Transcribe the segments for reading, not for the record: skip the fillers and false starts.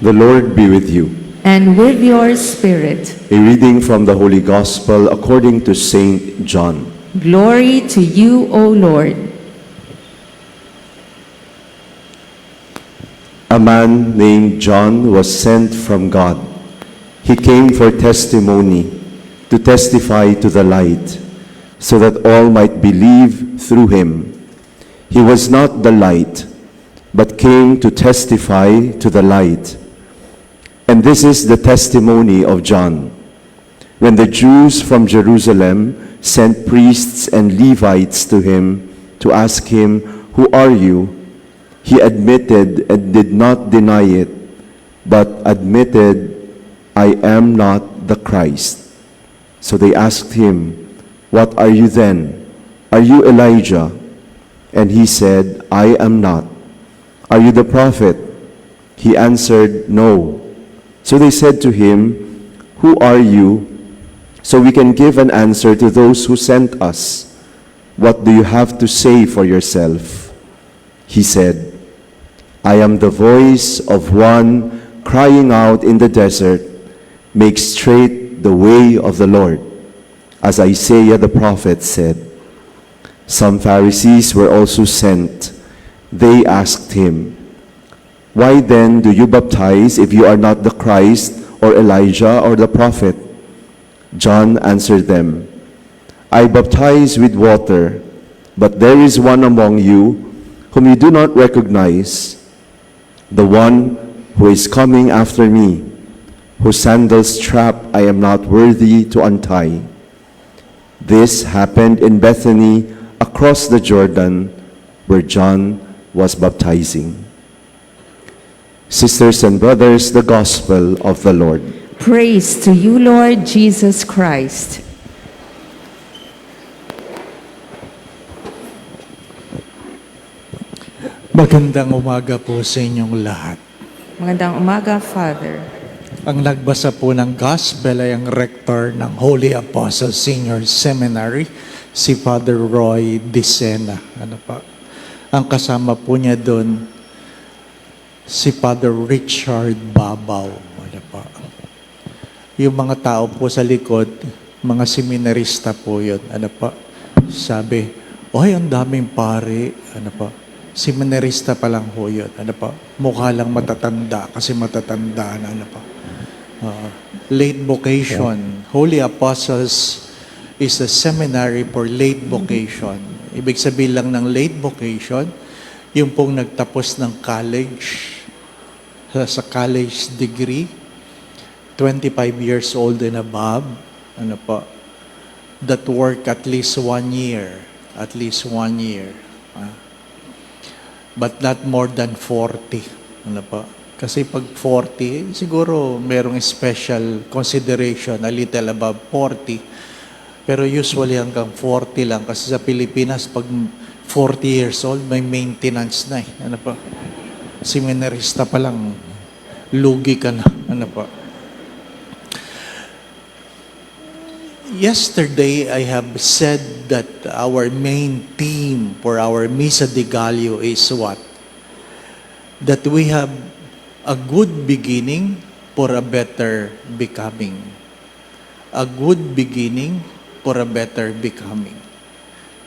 The Lord be with you. And with your spirit. A reading from the Holy Gospel according to Saint John. Glory to you, O Lord. A man named John was sent from God. He came for testimony, to testify to the light, so that all might believe through him. He was not the light, but came to testify to the light. And this is the testimony of John. When the Jews from Jerusalem sent priests and Levites to him to ask him, "Who are you?" he admitted and did not deny it, but admitted, "I am not the Christ." So they asked him, "What are you then? Are you Elijah?" And he said, "I am not." "Are you the prophet?" He answered, "No." So they said to him, "Who are you? So we can give an answer to those who sent us. What do you have to say for yourself?" He said, "I am the voice of one crying out in the desert, 'Make straight the way of the Lord,' as Isaiah the prophet said." Some Pharisees were also sent. They asked him, "Why then do you baptize if you are not the Christ or Elijah or the prophet?" John answered them, "I baptize with water, but there is one among you whom you do not recognize, the one who is coming after me, whose sandals strap I am not worthy to untie." This happened in Bethany across the Jordan, where John was baptizing. Sisters and brothers, the Gospel of the Lord. Praise to you, Lord Jesus Christ. Magandang umaga po sa inyong lahat. Magandang umaga, Father. Ang nagbasa po ng Gospel ay ang rector ng Holy Apostle Senior Seminary, si Father Roy Dicena. Ang kasama po niya doon, si Father Richard Babaw. Yung mga tao po sa likod, mga seminarista po yun. Sabi, "Oy, ang daming pare." Seminarista pa lang po yun. Mukha lang matatanda kasi matatanda na. Late vocation. Holy Apostles is a seminary for late vocation. Ibig sabihin lang ng late vocation, yung pong nagtapos ng college, sa college degree, 25 years old and above, that work at least 1 year. At least 1 year. But not more than 40. Kasi pag 40, siguro merong special consideration, a little above 40. Pero usually hanggang 40 lang. Kasi sa Pilipinas, pag 40 years old, may maintenance na . Seminarista pa lang, lugi ka na. Yesterday, I have said that our main theme for our Misa de Gallo is what? That we have a good beginning for a better becoming. A good beginning for a better becoming.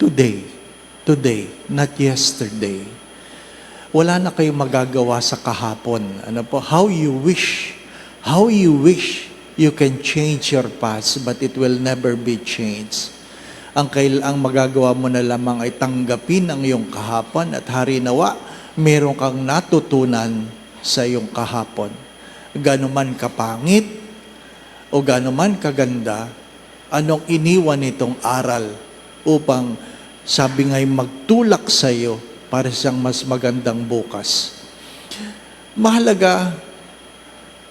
Today, not yesterday. Wala na kayong magagawa sa kahapon. How you wish you can change your past, but it will never be changed. Ang magagawa mo na lamang ay tanggapin ang iyong kahapon at harinawa, meron kang natutunan sa iyong kahapon. Ganuman kapangit o ganuman kaganda, anong iniwan itong aral upang sabi nga'y magtulak sa iyo para siyang mas magandang bukas. Mahalaga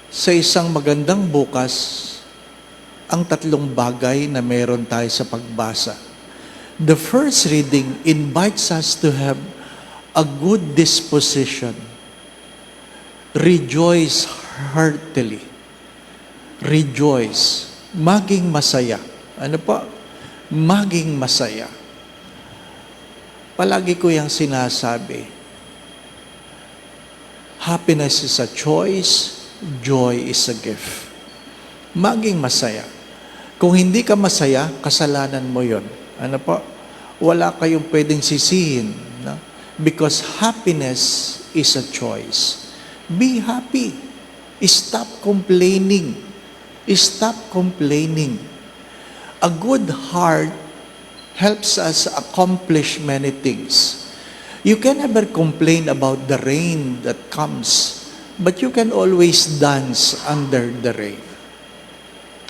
sa isang magandang bukas, ang tatlong bagay na meron tayo sa pagbasa. The first reading invites us to have a good disposition. Rejoice heartily. Rejoice. Maging masaya. Maging masaya. Palagi ko yung sinasabi, happiness is a choice, joy is a gift. Maging masaya. Kung hindi ka masaya, kasalanan mo yon. Ano po? Wala kayong pwedeng sisihin. No? Because happiness is a choice. Be happy. Stop complaining. Stop complaining. A good heart helps us accomplish many things. You can never complain about the rain that comes, but you can always dance under the rain.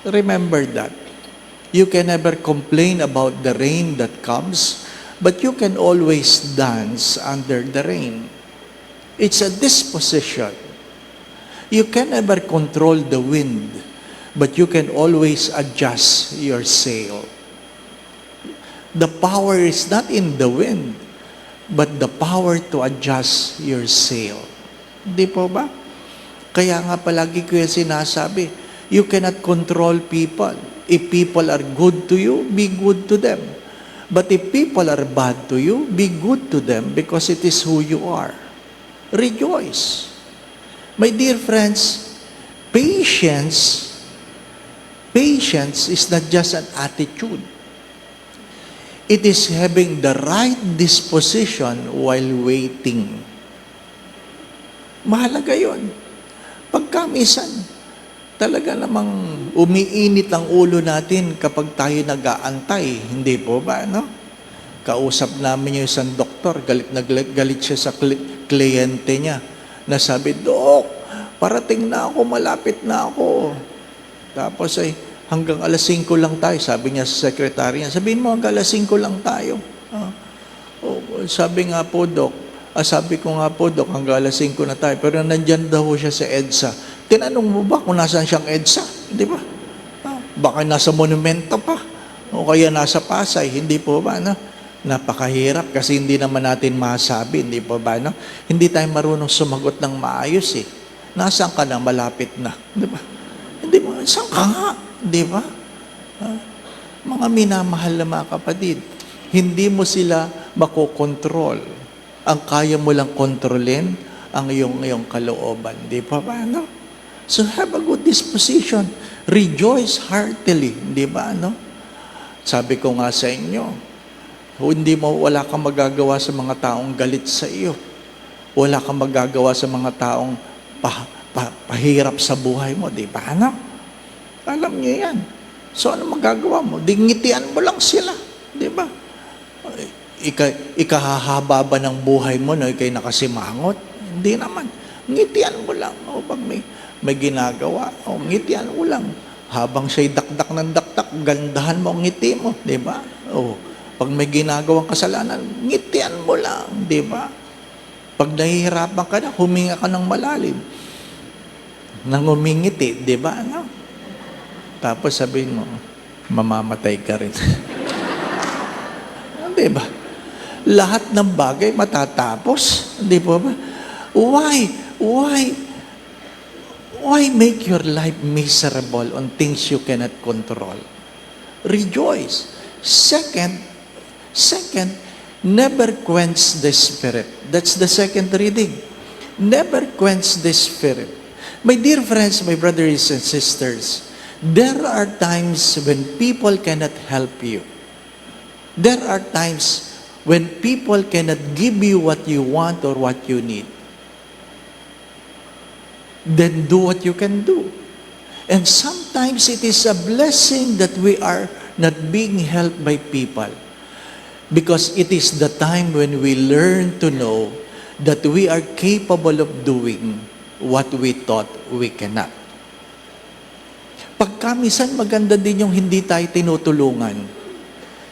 Remember that. You can never complain about the rain that comes, but you can always dance under the rain. It's a disposition. You can never control the wind, but you can always adjust your sail. The power is not in the wind, but the power to adjust your sail. Di po ba? Kaya nga palagi ko yung sinasabi, you cannot control people. If people are good to you, be good to them. But if people are bad to you, be good to them because it is who you are. Rejoice. My dear friends, patience is not just an attitude. It is having the right disposition while waiting. Mahalaga yun. Pagka minsan, talaga namang umiinit ang ulo natin kapag tayo nag-aantay. Hindi po ba, no? Kausap namin yung isang doktor, galit siya sa kliyente niya. Nasabi, Dok, parating na ako, malapit na ako. Tapos ay, hanggang alas 5 lang tayo. Sabi niya sa sekretary niya, sabihin mo hanggang alas 5 lang tayo. Sabi nga po, Dok, sabi ko nga po, Dok, hanggang alas 5 na tayo. Pero nandyan daw siya sa EDSA. Tinanong mo ba kung nasaan siyang EDSA? Di ba? Baka nasa monumento pa. O kaya nasa Pasay. Hindi po ba? No? Napakahirap kasi hindi naman natin masabi. Hindi po ba? No? Hindi tayo marunong sumagot ng maayos eh. Nasaan ka na? Malapit na. Di ba? Hindi mo. Saan ka nga? Di ba? Mga minamahal na mga kapatid, hindi mo sila makokontrol. Ang kaya mo lang kontrolin ang iyong kalooban. Di ba ba? No? So have a good disposition. Rejoice heartily. Di ba? No? Sabi ko nga sa inyo, wala kang magagawa sa mga taong galit sa iyo. Wala kang magagawa sa mga taong pahirap sa buhay mo. Di ba? No? Alam niyo yan. So ano magagawa mo? Dingitian mo lang sila. Di ba? Ikahahaba ba ng buhay mo na ikay nakasimangot? Hindi naman. Ngitian mo lang. O pag may ginagawa, ngitian mo lang. Habang siya'y dakdak ng dakdak, gandahan mo ang ngiti mo. Di ba? Pag may ginagawang kasalanan, ngitian mo lang. Di ba? Pag nahihirapan ka na, huminga ka ng malalim. Nang humingiti, di ba? Ano? Tapos sabihin mo, mamamatay ka rin. Di ba? Lahat ng bagay matatapos. Di ba? Why make your life miserable on things you cannot control? Rejoice. Second, never quench the spirit. That's the second reading. Never quench the spirit. My dear friends, my brothers and sisters, there are times when people cannot help you. There are times when people cannot give you what you want or what you need. Then do what you can do. And sometimes it is a blessing that we are not being helped by people. Because it is the time when we learn to know that we are capable of doing what we thought we cannot. Pagkamisan maganda din yung hindi tayo tinutulungan.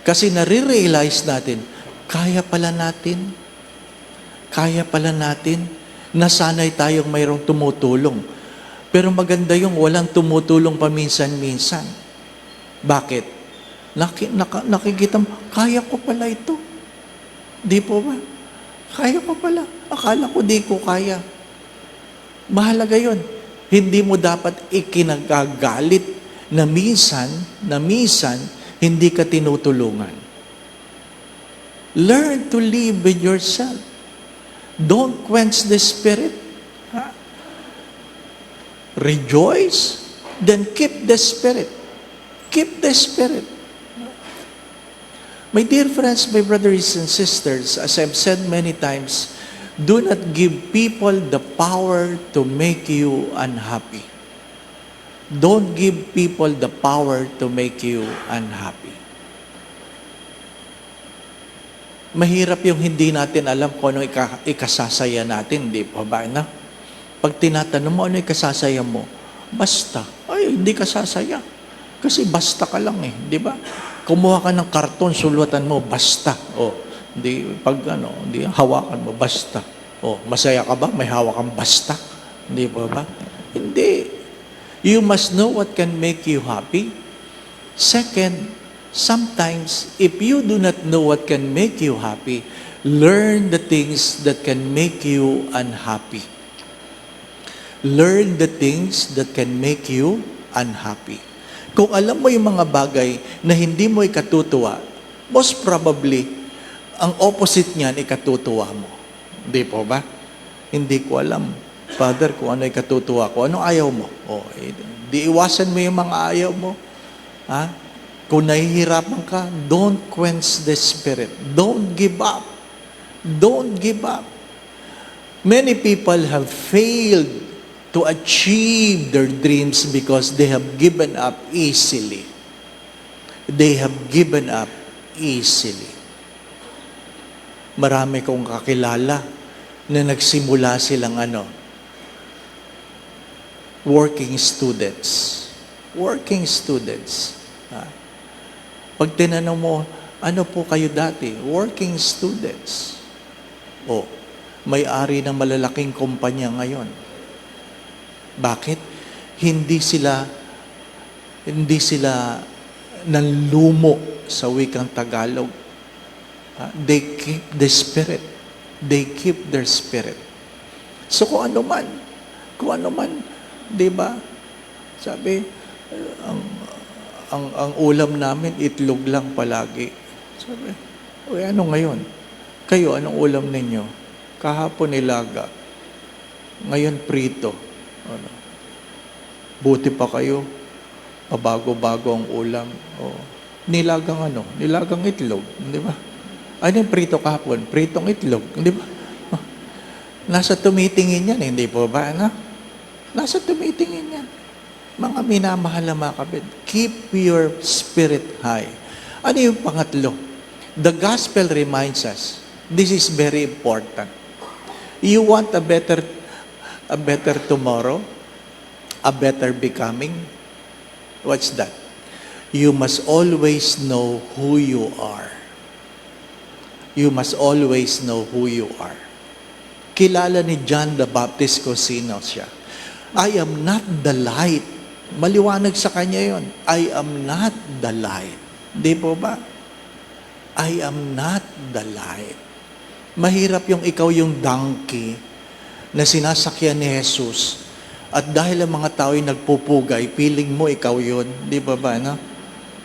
Kasi nare-realize natin, kaya pala natin, nasanay tayong mayroong tumutulong. Pero maganda yung walang tumutulong paminsan-minsan. Bakit? Nakikita mo, kaya ko pala ito. Di po ba? Kaya ko pala. Akala ko di ko kaya. Mahalaga yun. Hindi mo dapat ikinagagalit na minsan, hindi ka tinutulungan. Learn to live with yourself. Don't quench the spirit. rejoice, then keep the spirit. Keep the spirit. My dear friends, my brothers and sisters, as I've said many times, do not give people the power to make you unhappy. Don't give people the power to make you unhappy. Mahirap yung hindi natin alam kung ano ikasasaya natin, di ba ba? Na? Pag tinatanong mo, ano ikasasaya mo? Basta. Ay, hindi ka sasaya. Kasi basta ka lang eh, di ba? Kumuha ka ng karton, sulwatan mo, basta. O, di, pag di, hawakan mo, basta. O, masaya ka ba? May hawak kang basta. Di ba ba? Hindi. You must know what can make you happy. Second, sometimes, if you do not know what can make you happy, learn the things that can make you unhappy. Learn the things that can make you unhappy. Kung alam mo yung mga bagay na hindi mo ikatutuwa, most probably, ang opposite niyan ikatutuwa mo. Hindi po ba? Hindi ko alam, Father, kung ano ikatutuwa ko. Anong ayaw mo? Di iwasan mo yung mga ayaw mo. Ha? Kung nahihirapan ka, don't quench the spirit. Don't give up. Don't give up. Many people have failed to achieve their dreams because they have given up easily. They have given up easily. Marami kong kakilala na nagsimula silang working students. Working students. Pag tinanong mo, ano po kayo dati? Working students. May-ari ng malalaking kumpanya ngayon. Bakit? Hindi sila nanlumo sa wikang Tagalog. They keep the spirit. They keep their spirit. So kung ano man, di ba? Sabi, ang ulam namin, itlog lang palagi. Sabi, ano ngayon? Kayo, anong ulam ninyo? Kahapon nilaga. Ngayon prito. Buti pa kayo, pabago-bago ang ulam. Nilagang itlog, di ba? Ano yung prito kahapon? Pritong itlog, di ba? Nasa tumitingin yan, hindi po ba? Nasa tumitingin yan. Mga minamahal na mga kapatid, keep your spirit high. Ano yung pangatlo? The gospel reminds us, this is very important. You want a better tomorrow, a better becoming. What's that? You must always know who you are. You must always know who you are. Kilala ni John the Baptist kung sino siya. I am not the light. Maliwanag sa kanya yon. I am not the light. Di po ba? I am not the light. Mahirap yung ikaw yung donkey na sinasakyan ni Jesus. At dahil ang mga tao'y nagpupugay, feeling mo ikaw yun. Di ba ba,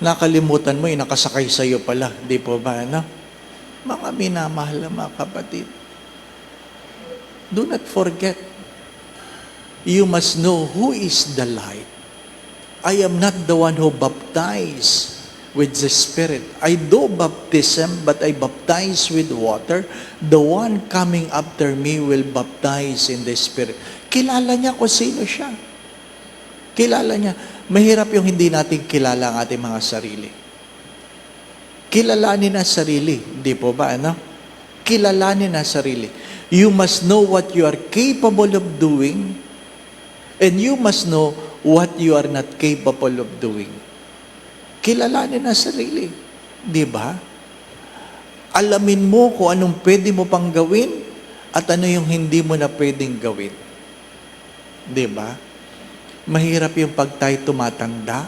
Nakalimutan mo, nakasakay sa'yo pala. Di ba ba, Mga minamahal na mga kapatid. Do not forget. You must know who is the light. I am not the one who baptized with the Spirit. I do baptism, but I baptize with water. The one coming after me will baptize in the Spirit. Kilala niya kung sino siya. Kilala niya. Mahirap yung hindi natin kilala ang ating mga sarili. Kilalanin ang sarili. Hindi po ba, Kilalanin ang sarili. You must know what you are capable of doing, and you must know what you are not capable of doing. Kilalanin ang sarili. Di ba? Alamin mo kung anong pwede mo pang gawin at ano yung hindi mo na pwedeng gawin. Di ba? Mahirap yung pag tayo tumatanda,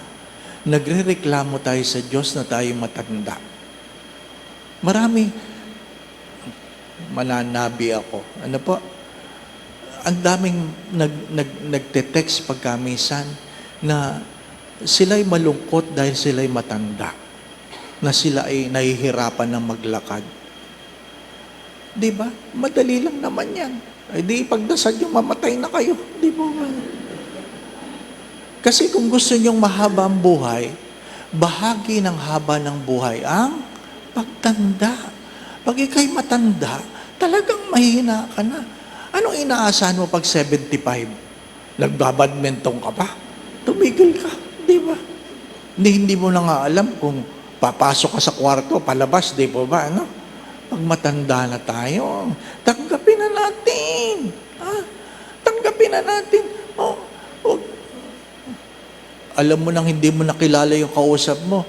nagrereklamo tayo sa Diyos na tayo matanda. Mananabi ako. Ano po? Ang daming nagte-text pagkamisan na sila'y malungkot dahil sila'y matanda. Na sila ay nahihirapan ng maglakad. Di ba? Madali lang naman yan. Ay di pagdasal yung mamatay na kayo. Di ba? Kasi kung gusto nyong mahaba ang buhay, bahagi ng haba ng buhay ang pagtanda. Pag ikay matanda, talagang mahina ka na. Anong inaasahan mo pag 75? Nagbabadminton ka pa? Tumigil ka, di ba? Hindi mo na nga alam kung papasok ka sa kwarto, palabas, di ba ba? Ano? Pag matanda na tayo, tanggapin na natin. Ha? Tanggapin na natin. Oh, oh. Alam mo nang hindi mo nakilala yung kausap mo.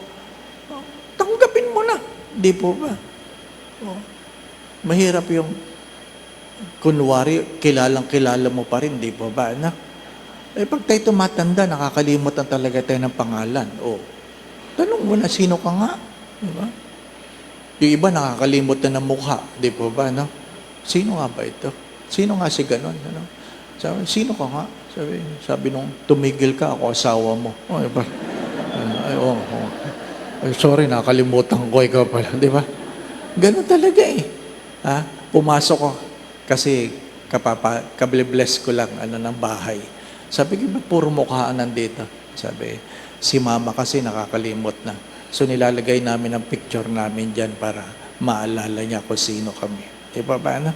Oh, tanggapin mo na. Di po ba? Oh. Mahirap yung kunwari, kilala mo pa rin, di po ba, anak? Eh, pag tayo tumatanda, nakakalimutan talaga tayo ng pangalan. O, tanong mo na, sino ka nga? Diba? Yung iba, nakakalimot na ng mukha. Di po ba, no? Sino nga ba ito? Sino nga si ganon? Ano? Sabi, sino ka nga? Sabi nung, tumigil ka, ako asawa mo. O, diba? Ay, sorry, nakakalimutan ko ikaw pala. Di ba? Ganon talaga eh. Ha? Pumasok ko. Kasi kablibless ko lang ng bahay. Sabi ko, puro mukhaan nandito. Sabi, si mama kasi nakakalimot na. So nilalagay namin ang picture namin dyan para maalala niya kung sino kami. E ba ba na?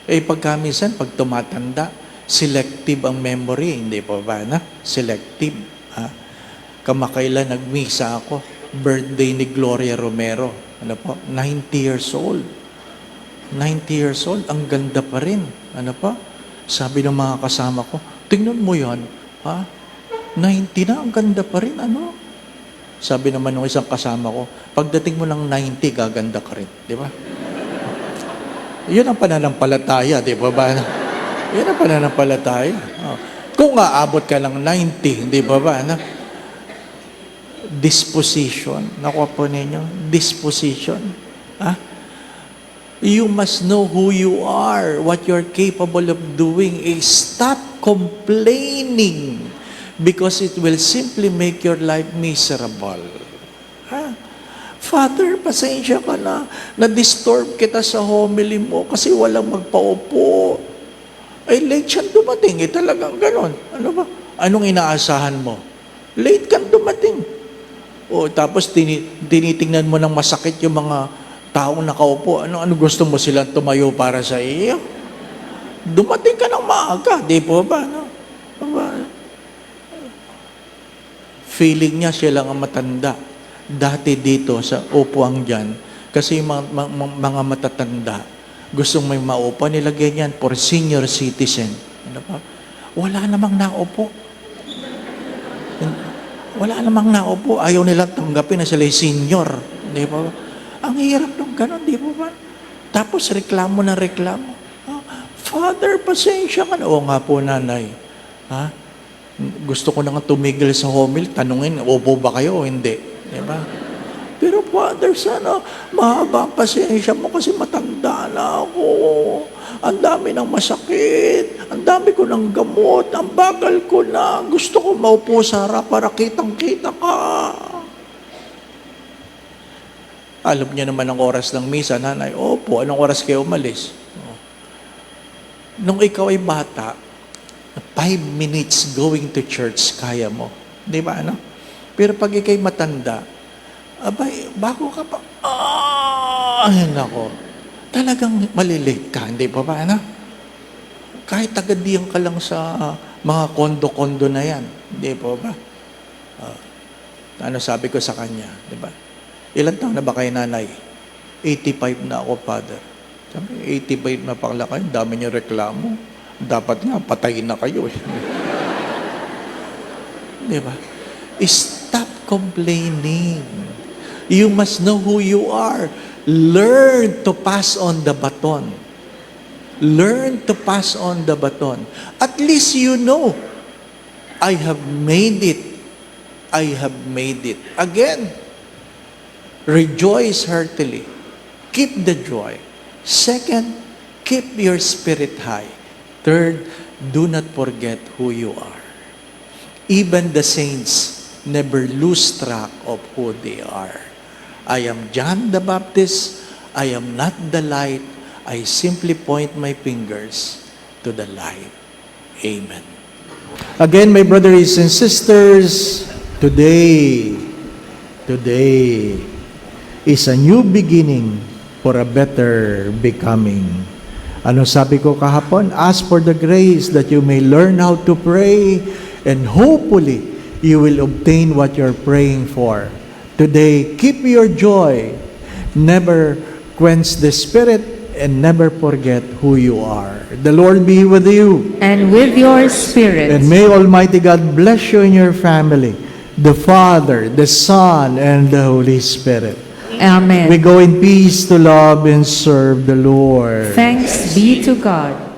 Eh pagkamisan, pag tumatanda, selective ang memory. Hindi pa ba na? Selective. Ha? Kamakailan nagmisa ako. Birthday ni Gloria Romero. Ano po? 90 years old. 90 years old, ang ganda pa rin. Ano pa? Sabi ng mga kasama ko, tingnan mo yan, ha? 90 na, ang ganda pa rin, ano? Sabi naman ng isang kasama ko, pagdating mo ng 90, gaganda ka rin. Di ba? Yun ang pananampalataya, di ba ba? Yun ang pananampalataya. Oh. Kung aabot ka ng 90, di ba ba? Ano? Disposition. Nakuha po ninyo? Disposition. Ha? You must know who you are, what you're capable of doing. Stop complaining because it will simply make your life miserable. Ha? Father, pasensya ka na. Na-disturb kita sa homily mo kasi walang magpaupo. Ay, late siyang dumating. Talagang ganon. Ano ba? Anong inaasahan mo? Late kang dumating. O, tapos tinitingnan mo ng masakit yung mga taong nakaupo, ano gusto mo silang tumayo para sa iyo? Dumating ka ng maaga, di po ba? No? Feeling niya siya lang ang matanda. Dati dito sa upuan dyan, kasi mga matatanda, gustong may maupo, nilagyan yan for senior citizen. Ano pa? Wala namang naupo. Wala namang naupo. Ayaw nilang tanggapin na sila senior. Di ba? Ang hirap nung ganon, di ba ba? Tapos reklamo na reklamo. Father, pasensya ka na. Oo nga po, nanay. Ha? Gusto ko na nga tumigil sa homil. Tanungin, upo ba kayo o hindi? Di ba? Pero Father, sana mahaba ang pasensya mo kasi matanda na ako. Ang dami ng masakit. Ang dami ko ng gamot. Ang bagal ko na. Gusto ko maupo sa harap para kitang-kita ka. Alam niya naman ang oras ng misa, nanay. Opo, anong oras kayo umalis? Nung ikaw ay bata, 5 minutes going to church, kaya mo. Di ba, ano? Pero pag ikay matanda, abay, bago ka pa, ay nako, talagang malilate ka, hindi pa ba, ano? Kahit agadiyan ka lang sa mga kondo-kondo na yan, hindi pa ba? Ano sabi ko sa kanya, di ba? Ilan taon na ba kayo, nanay? 85 na ako, Father. Sabi, 85 na pala kayo, dami niyo reklamo. Dapat nga, patayin na kayo eh. Di ba? Stop complaining. You must know who you are. Learn to pass on the baton. Learn to pass on the baton. At least you know, I have made it. I have made it. Again, rejoice heartily. Keep the joy. Second, keep your spirit high. Third, do not forget who you are. Even the saints never lose track of who they are. I am John the Baptist. I am not the light. I simply point my fingers to the light. Amen. Again, my brothers and sisters, today is a new beginning for a better becoming. Ano sabi ko kahapon? Ask for the grace that you may learn how to pray, and hopefully, you will obtain what you're praying for. Today, keep your joy. Never quench the spirit, and never forget who you are. The Lord be with you. And with your spirit. And may Almighty God bless you and your family, the Father, the Son, and the Holy Spirit. Amen. We go in peace to love and serve the Lord. Thanks be to God.